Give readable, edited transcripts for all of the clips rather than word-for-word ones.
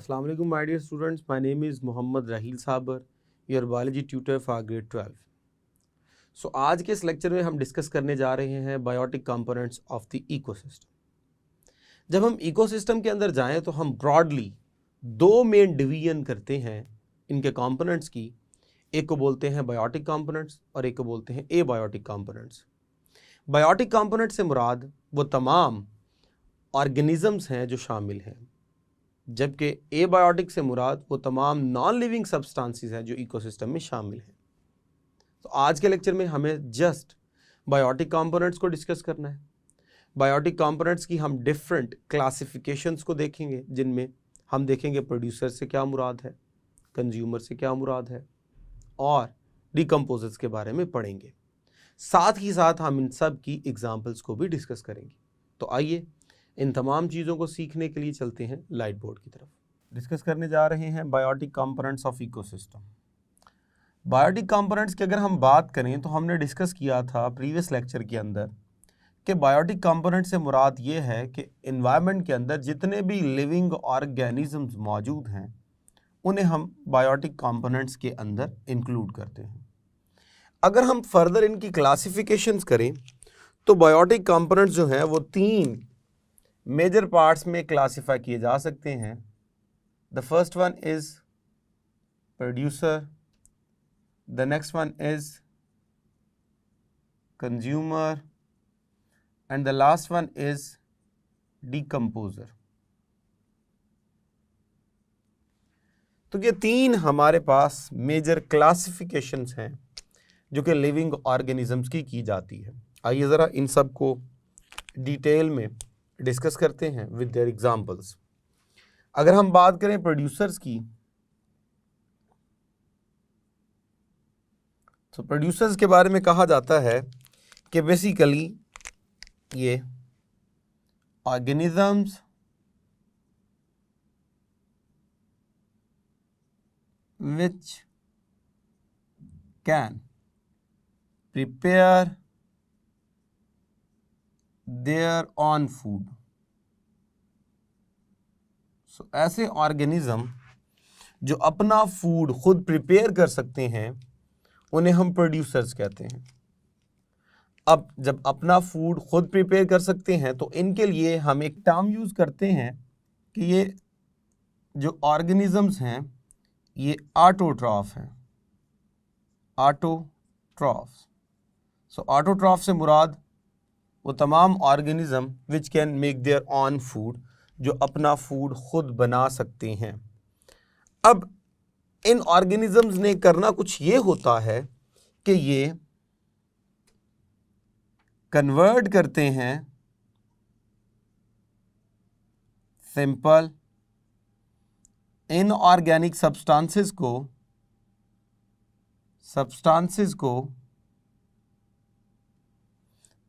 Assalamu alaikum my dear students, my name is Mohammad Rahil Sabar, your biology tutor for grade 12. So आज के इस lecture में हम discuss करने जा रहे हैं biotic components of the ecosystem. जब हम इकोसिस्टम के अंदर जाएं तो हम ब्रॉडली दो मेन डिवीजन करते हैं इनके कंपोनेंट्स की। एक को बोलते हैं बायोटिक कंपोनेंट्स और एक को बोलते हैं एबायोटिक कंपोनेंट्स। बायोटिक कंपोनेंट से मुराद वो तमाम ऑर्गेनिजम्स हैं जो शामिल हैं, जबकि एबायोटिक से मुराद वो तमाम नॉन लिविंग सब्सटेंसेस हैं जो इकोसिस्टम में शामिल हैं। तो आज के लेक्चर में हमें जस्ट बायोटिक कंपोनेंट्स को डिस्कस करना है। बायोटिक कंपोनेंट्स की हम डिफरेंट क्लासिफिकेशंस को देखेंगे, जिनमें हम देखेंगे प्रोड्यूसर से क्या मुराद है, कंज्यूमर से क्या मुराद है और डिकम्पोजर्स के बारे में पढ़ेंगे। साथ ही साथ हम इन सब की एग्जाम्पल्स को भी डिस्कस करेंगे। तो आइए इन तमाम चीज़ों को सीखने के लिए चलते हैं लाइट बोर्ड की तरफ। डिस्कस करने जा रहे हैं biotic components of ecosystem. Biotic components की अगर हम बात करें तो हमने डिस्कस किया था प्रीवियस लेक्चर के अंदर कि बायोटिक कंपोनेंट से मुराद ये है कि एनवायरनमेंट के अंदर जितने भी लिविंग ऑर्गेनिजम्स मौजूद हैं उन्हें हम बायोटिक कंपोनेंट्स के अंदर इंक्लूड करते हैं। अगर हम फर्दर इनकी क्लासिफिकेशंस करें तो बायोटिक कंपोनेंट्स जो हैं वो तीन मेजर पार्ट्स में क्लासिफाई किए जा सकते हैं। The first one is producer, the next one is consumer and the last one is decomposer. तो ये तीन हमारे पास मेजर क्लासिफिकेशंस हैं जो कि लिविंग ऑर्गेनिजम्स की जाती है। आइए ज़रा इन सब को डिटेल में डिस्कस करते हैं विद देयर एग्जांपल्स। अगर हम बात करें प्रोड्यूसर्स की, तो प्रोड्यूसर्स के बारे में कहा जाता है कि बेसिकली ये organisms which can prepare their own food। सो ऐसे ऑर्गेनिज्म जो अपना फूड खुद प्रिपेयर कर सकते हैं उन्हें हम प्रोड्यूसर्स कहते हैं। अब जब अपना फूड खुद प्रिपेयर कर सकते हैं तो इनके लिए हम एक टर्म यूज करते हैं कि ये जो ऑर्गेनिजम्स हैं ये ऑटोट्रॉफ हैं। ऑटोट्रॉफ। सो ऑटोट्रॉफ से मुराद वो तमाम organism which can make their own food, जो अपना फूड खुद बना सकते हैं। अब इन ऑर्गेनिजम्स ने करना कुछ ये होता है कि ये कन्वर्ट करते हैं सिंपल इनऑर्गेनिक सब्सटेंसेस को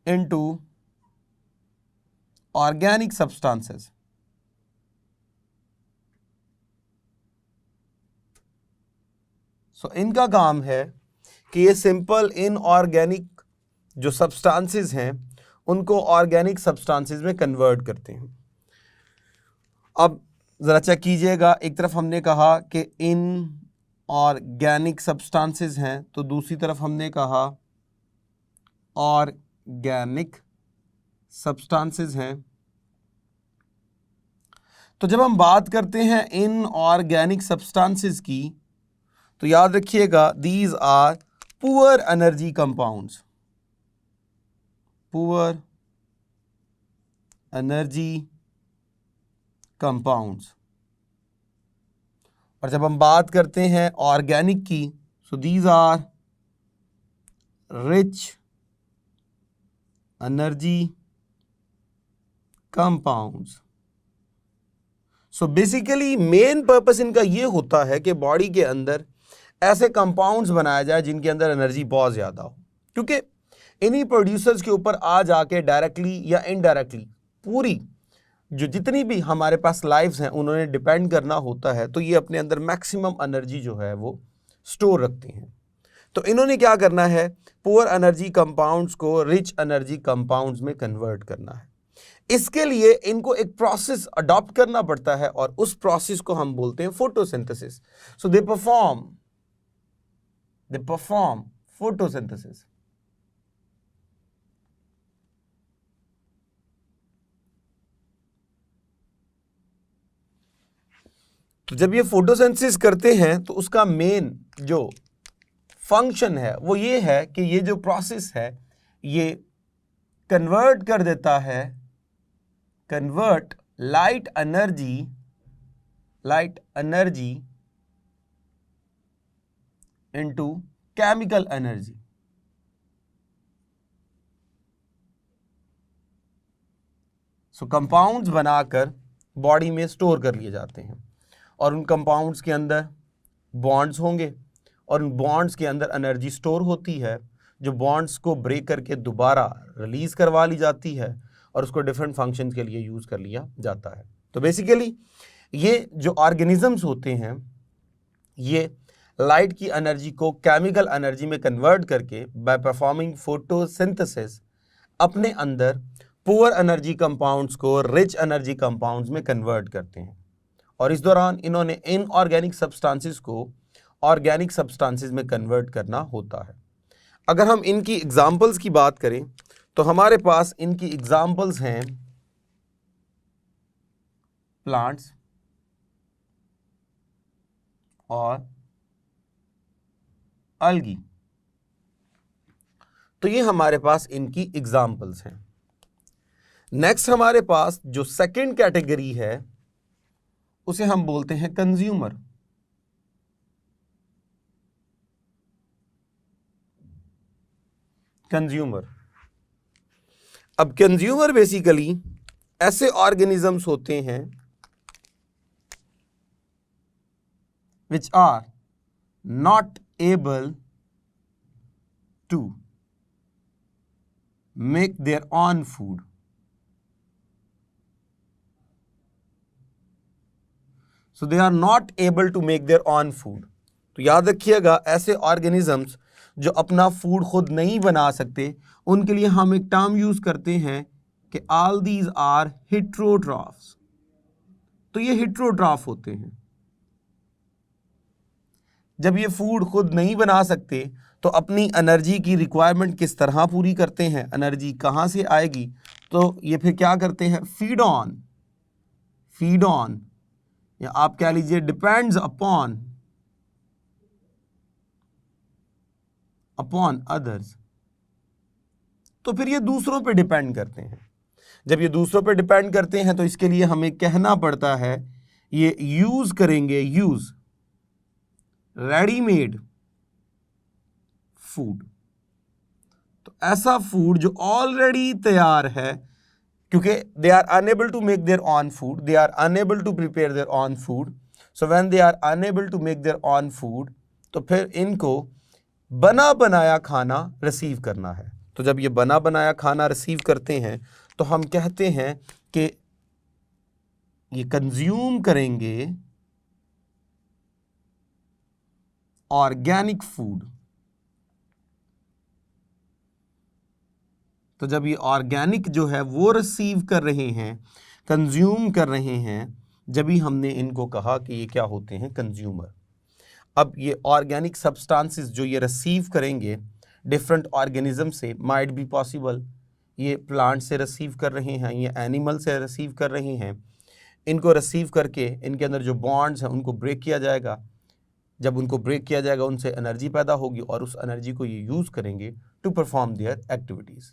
इनटू ऑर्गेनिक सब्सटेंसेस। सो इनका काम है कि ये सिंपल इनऑर्गेनिक जो सब्सटेंसेस हैं उनको ऑर्गेनिक सब्सटेंसेस में कन्वर्ट करते हैं। अब ज़रा चेक कीजिएगा, एक तरफ हमने कहा कि इन ऑर्गेनिक सब्सटेंसेस हैं तो दूसरी तरफ हमने कहा ऑर्गेनिक सब्सटेंसेस हैं। तो जब हम बात करते हैं इन ऑर्गेनिक सब्सटेंसेस की तो याद रखिएगा these are poor energy compounds. Poor energy compounds. और जब हम बात करते हैं ऑर्गेनिक की so these are rich energy compounds. So basically main purpose इनका ये होता है कि बॉडी के अंदर ऐसे कंपाउंड्स बनाया जाए जिनके अंदर एनर्जी बहुत ज़्यादा हो, क्योंकि इन्हीं प्रोड्यूसर्स के ऊपर आ जाके डायरेक्टली या इनडायरेक्टली पूरी जो जितनी भी हमारे पास लाइव्स हैं उन्होंने डिपेंड करना होता है। तो ये अपने अंदर मैक्सिमम एनर्जी जो है वो स्टोर रखते हैं। तो इन्होंने क्या करना है, पुअर एनर्जी कंपाउंड्स को रिच एनर्जी कंपाउंड्स में कन्वर्ट करना है। इसके लिए इनको एक प्रोसेस अडॉप्ट करना पड़ता है और उस प्रोसेस को हम बोलते हैं photosynthesis. So they perform photosynthesis. तो जब ये फोटोसिंथेसिस करते हैं तो उसका मेन जो फंक्शन है वो ये है कि ये जो प्रोसेस है ये कन्वर्ट कर देता है, convert light energy into chemical energy. So compounds बनाकर बॉडी में स्टोर कर लिए जाते हैं और उन कंपाउंड्स के अंदर बॉन्ड्स होंगे और उन बॉन्ड्स के अंदर एनर्जी स्टोर होती है जो बॉन्ड्स को ब्रेक करके दोबारा रिलीज करवा ली जाती है और उसको डिफरेंट फंक्शंस के लिए यूज कर लिया जाता है। तो बेसिकली ये जो ऑर्गेनिजम्स होते हैं ये लाइट की एनर्जी को केमिकल एनर्जी में कन्वर्ट करके बाय परफॉर्मिंग फोटोसिंथेसिस अपने अंदर पुअर एनर्जी कंपाउंड्स को रिच एनर्जी कंपाउंड्स में कन्वर्ट करते हैं और इस दौरान इन्होंने इनऑर्गेनिक सब्सटेंसेस को ऑर्गेनिक सब्सटेंसेस में कन्वर्ट करना होता है। अगर हम इनकी एग्जांपल्स की बात करें तो हमारे पास इनकी एग्जांपल्स हैं प्लांट्स और अलगी। तो ये हमारे पास इनकी एग्जांपल्स हैं। नेक्स्ट हमारे पास जो सेकंड कैटेगरी है उसे हम बोलते हैं कंज्यूमर। अब कंज्यूमर बेसिकली ऐसे ऑर्गेनिजम्स होते हैं which are not able to make their own food. So they are not able to make their own food. तो याद रखिएगा ऐसे ऑर्गेनिजम्स जो अपना फूड खुद नहीं बना सकते उनके लिए हम एक टर्म यूज करते हैं कि ऑल दीज आर हेट्रोट्रॉफ्स। तो ये हेट्रोट्रॉफ होते हैं। जब ये फूड खुद नहीं बना सकते तो अपनी एनर्जी की रिक्वायरमेंट किस तरह पूरी करते हैं, एनर्जी कहाँ से आएगी, तो ये फिर क्या करते हैं, फीड ऑन या आप कह लीजिए डिपेंड्स अपॉन अदर्स। तो फिर ये दूसरों पे डिपेंड करते हैं। जब ये दूसरों पे डिपेंड करते हैं तो इसके लिए हमें कहना पड़ता है ये यूज करेंगे रेडीमेड फूड। तो ऐसा फूड जो ऑलरेडी तैयार है, क्योंकि they are unable to make their own food, they are unable to prepare their own food. So when they are unable to make their own food तो फिर इनको बना बनाया खाना रिसीव करना है। तो जब ये बना बनाया खाना रिसीव करते हैं तो हम कहते हैं कि ये कंज्यूम करेंगे ऑर्गेनिक फूड। तो जब ये ऑर्गेनिक जो है वो रिसीव कर रहे हैं, कंज्यूम कर रहे हैं, जब ही हमने इनको कहा कि ये क्या होते हैं, कंज्यूमर। अब ये ऑर्गेनिक सब्सटेंसेस जो ये रिसीव करेंगे डिफरेंट ऑर्गेनिज्म से, माइट बी पॉसिबल ये प्लांट से रिसीव कर रहे हैं, ये एनिमल से रिसीव कर रहे हैं। इनको रिसीव करके इनके अंदर जो बॉन्ड्स हैं उनको ब्रेक किया जाएगा। जब उनको ब्रेक किया जाएगा उनसे एनर्जी पैदा होगी और उस एनर्जी को ये यूज़ करेंगे टू परफॉर्म देयर एक्टिविटीज़।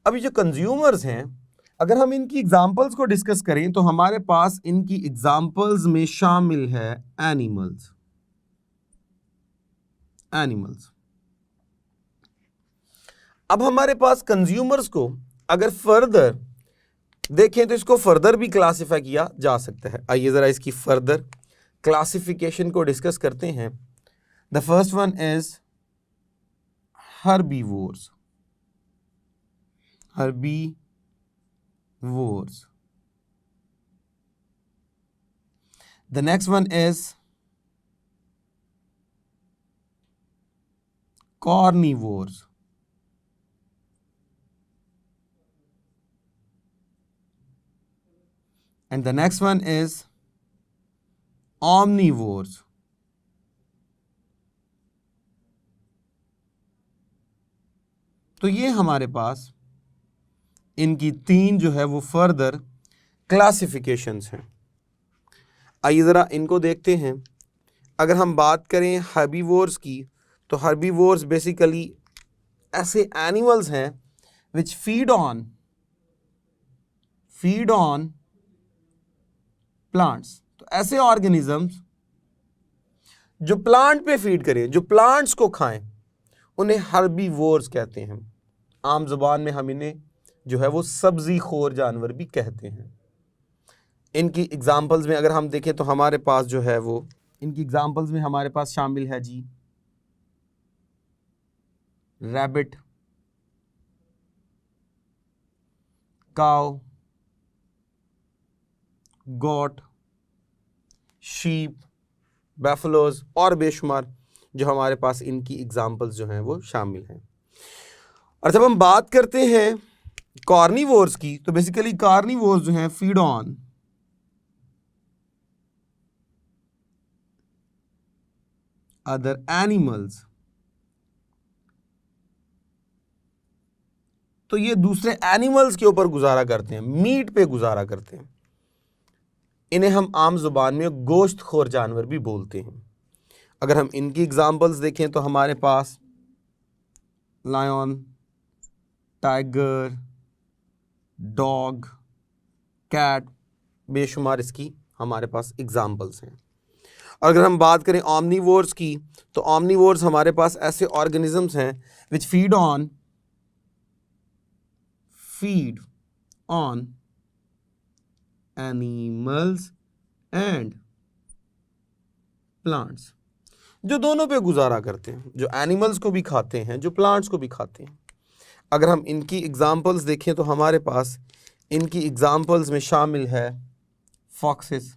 अभी जो कंज्यूमर्स हैं, अगर हम इनकी एग्जांपल्स को डिस्कस करें तो हमारे पास इनकी एग्जांपल्स में शामिल है एनिमल्स। अब हमारे पास कंज्यूमर्स को अगर फर्दर देखें तो इसको फर्दर भी क्लासिफाई किया जा सकता है। आइए ज़रा इसकी फर्दर क्लासिफिकेशन को डिस्कस करते हैं। The first one is herbivores. The next one is carnivores. And the next one is omnivores. तो ये हमारे पास इनकी तीन जो है वो फर्दर क्लासिफिकेशंस हैं। आइए ज़रा इनको देखते हैं। अगर हम बात करें हर्बीवोर्स की, तो हर्बीवोर्स बेसिकली ऐसे एनिमल्स हैं विच फीड ऑन प्लांट्स। तो ऐसे ऑर्गेनिजम्स जो प्लांट पे फीड करें, जो प्लांट्स को खाएं, उन्हें हर्बीवोर्स कहते हैं। आम जुबान में हम इन्हें जो है वो सब्जी खोर जानवर भी कहते हैं। इनकी एग्जाम्पल्स में अगर हम देखें तो हमारे पास जो है वो इनकी एग्जाम्पल्स में हमारे पास शामिल है जी रैबिट, काउ, गोट, शीप, बैफलोज और बेशुमार जो हमारे पास इनकी एग्जाम्पल्स जो हैं वो शामिल हैं। और जब हम बात करते हैं कार्निवोर्स की, तो बेसिकली कार्निवोर्स जो हैं फीड ऑन अदर एनिमल्स। तो ये दूसरे एनिमल्स के ऊपर गुजारा करते हैं, मीट पे गुजारा करते हैं। इन्हें हम आम जुबान में गोश्तखोर जानवर भी बोलते हैं। अगर हम इनकी एग्जाम्पल्स देखें तो हमारे पास लायन, टाइगर, डॉग, कैट, बेशुमार इसकी हमारे पास एग्जाम्पल्स हैं। अगर हम बात करें ओमनीवोर्स की, तो ओमनीवोर्स हमारे पास ऐसे ऑर्गेनिजम्स हैं which feed on animals and plants, जो दोनों पे गुजारा करते हैं, जो एनिमल्स को भी खाते हैं, जो प्लांट्स को भी खाते हैं। अगर हम इनकी एग्जाम्पल्स देखें तो हमारे पास इनकी एग्जाम्पल्स में शामिल है फॉक्सेस,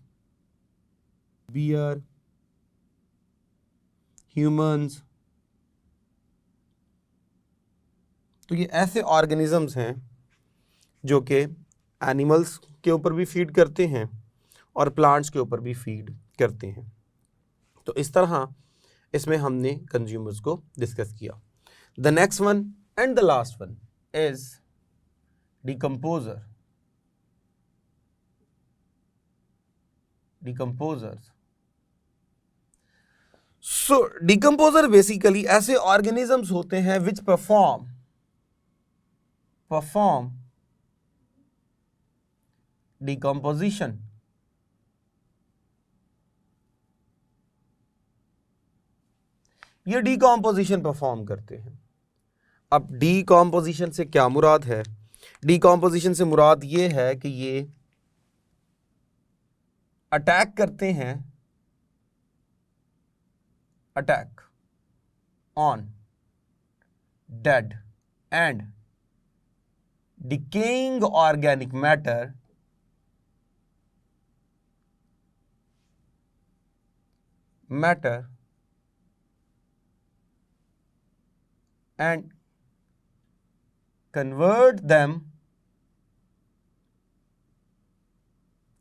बियर, ह्यूमंस। तो ये ऐसे ऑर्गेनिजम्स हैं जो कि एनिमल्स के ऊपर भी फीड करते हैं और प्लांट्स के ऊपर भी फीड करते हैं। तो इस तरह इसमें हमने कंज्यूमर्स को डिस्कस किया। The next one and the last one is decomposers. So decomposer basically ऐसे ऑर्गेनिजम्स होते हैं विच परफॉर्म डिकम्पोजिशन ये डिकम्पोजिशन परफॉर्म करते हैं। अब डिकम्पोजिशन से क्या मुराद है? डिकम्पोजिशन से मुराद ये है कि ये अटैक करते हैं, attack on dead and decaying organic matter and convert them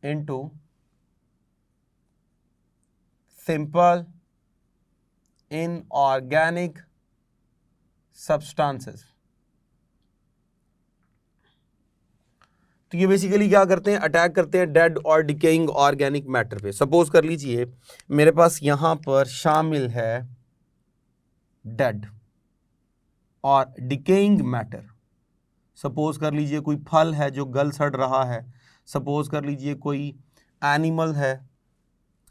into simple inorganic substances। तो ये बेसिकली क्या करते हैं? अटैक करते हैं डेड और डिकेइंग ऑर्गेनिक मैटर पे। सपोज कर लीजिए मेरे पास यहां पर शामिल है डेड और डिकेइंग मैटर। सपोज कर लीजिए कोई फल है जो गल सड़ रहा है, सपोज कर लीजिए कोई एनिमल है,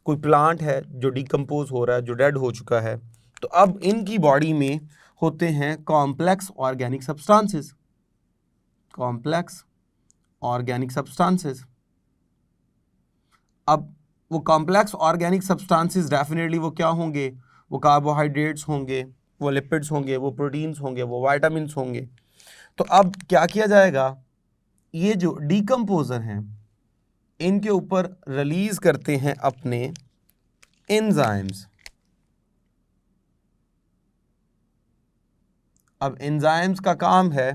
कोई प्लांट है जो डिकम्पोज हो रहा है, जो डेड हो चुका है। तो अब इनकी बॉडी में होते हैं complex organic substances, complex organic substances. अब वो कॉम्प्लेक्स ऑर्गेनिक सब्सटेंसेस डेफिनेटली वो क्या होंगे? वो कार्बोहाइड्रेट्स होंगे, वो लिपिड्स होंगे, वो प्रोटीन्स होंगे, वो विटामिन्स होंगे। तो अब क्या किया जाएगा? ये जो डिकम्पोजर हैं इनके ऊपर रिलीज करते हैं अपने एंजाइम्स। अब एंजाइम्स का काम है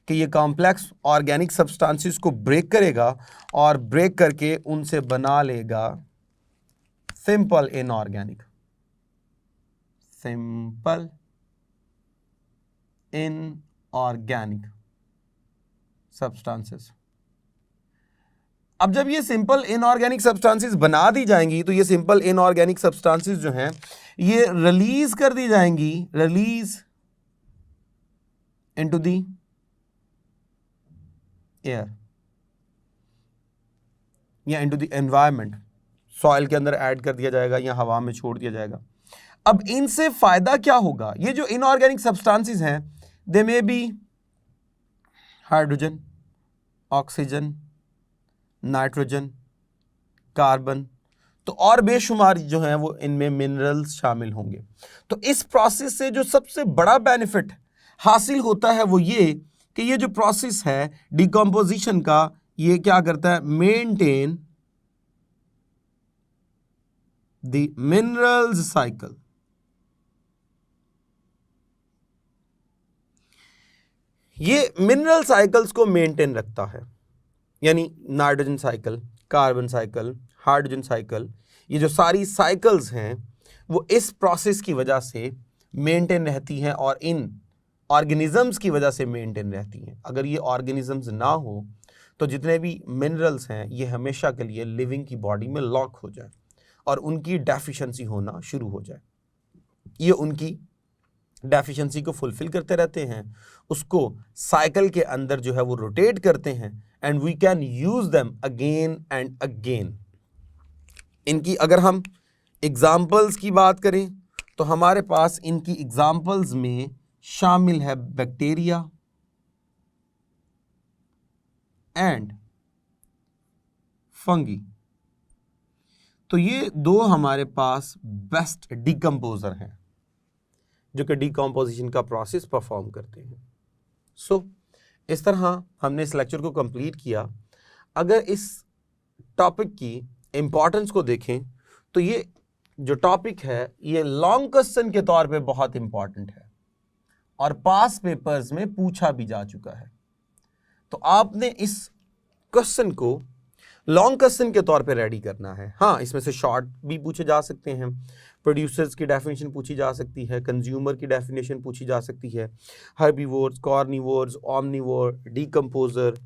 कि ये कॉम्प्लेक्स ऑर्गेनिक सब्सटेंसेस को ब्रेक करेगा और ब्रेक करके उनसे बना लेगा सिंपल इनऑर्गेनिक सब्सटेंसेस। अब जब ये सिंपल इनऑर्गेनिक सब्सटेंसेस बना दी जाएंगी तो ये सिंपल इनऑर्गेनिक सब्सटेंसेस जो हैं ये रिलीज कर दी जाएंगी, रिलीज इनटू द एयर या इनटू द एनवायरनमेंट, सॉइल के अंदर ऐड कर दिया जाएगा या हवा में छोड़ दिया जाएगा। अब इनसे फायदा क्या होगा? ये जो इनऑर्गेनिक सब्सटेंसेस हैं they may be hydrogen, oxygen, nitrogen, carbon, तो और बेशुमार जो हैं वो इनमें मिनरल्स शामिल होंगे। तो इस प्रोसेस से जो सबसे बड़ा बेनिफिट हासिल होता है वो ये कि ये जो प्रोसेस है डिकम्पोजिशन का, ये क्या करता है? Maintain the minerals cycle. ये मिनरल साइकिल्स को मेंटेन रखता है, यानी nitrogen cycle, carbon cycle, hydrogen cycle, ये जो सारी साइकिल्स हैं वो इस प्रोसेस की वजह से मेंटेन रहती हैं और इन ऑर्गेनिजम्स की वजह से मेंटेन रहती हैं। अगर ये ऑर्गेनिजम्स ना हो तो जितने भी मिनरल्स हैं ये हमेशा के लिए लिविंग की बॉडी में लॉक हो जाए और उनकी डेफिशिएंसी होना शुरू हो जाए। ये उनकी डेफिशिएंसी को फुलफिल करते रहते हैं, उसको साइकिल के अंदर जो है वो रोटेट करते हैं and we can use them again and again. इनकी अगर हम एग्जाम्पल्स की बात करें तो हमारे पास इनकी एग्जाम्पल्स में शामिल है बैक्टीरिया एंड फंगी। तो ये दो हमारे पास बेस्ट डिकम्पोजर हैं जो कि डिकम्पोजिशन का प्रोसेस परफॉर्म करते हैं। सो इस तरह हमने इस लेक्चर को कंप्लीट किया। अगर इस टॉपिक की इंपॉर्टेंस को देखें तो ये जो टॉपिक है ये लॉन्ग क्वेश्चन के तौर पे बहुत इंपॉर्टेंट है और पास पेपर्स में पूछा भी जा चुका है। तो आपने इस क्वेश्चन को लॉन्ग क्वेश्चन के तौर पे रेडी करना है। हाँ, इसमें से शॉर्ट भी पूछे जा सकते हैं, प्रोड्यूसर्स की डेफिनेशन पूछी जा सकती है, कंज्यूमर की डेफिनेशन पूछी जा सकती है, herbivores, carnivores, omnivore, decomposer,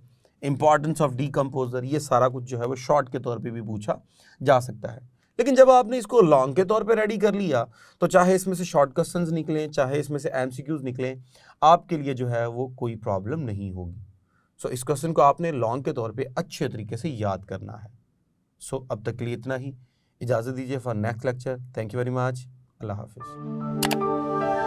importance of decomposer, ये सारा कुछ जो है वो शॉर्ट के तौर पे भी पूछा जा सकता है। लेकिन जब आपने इसको लॉन्ग के तौर पे रेडी कर लिया तो चाहे इसमें से शॉर्ट क्वेश्चंस निकलें, चाहे इसमें से एमसीक्यूज निकलें, आपके लिए जो है वो कोई प्रॉब्लम नहीं होगी। सो इस क्वेश्चन को आपने लॉन्ग के तौर पे अच्छे तरीके से याद करना है। सो अब तक के लिए इतना ही, इजाज़त दीजिए for next lecture. Thank you very much. अल्लाह हाफिज़।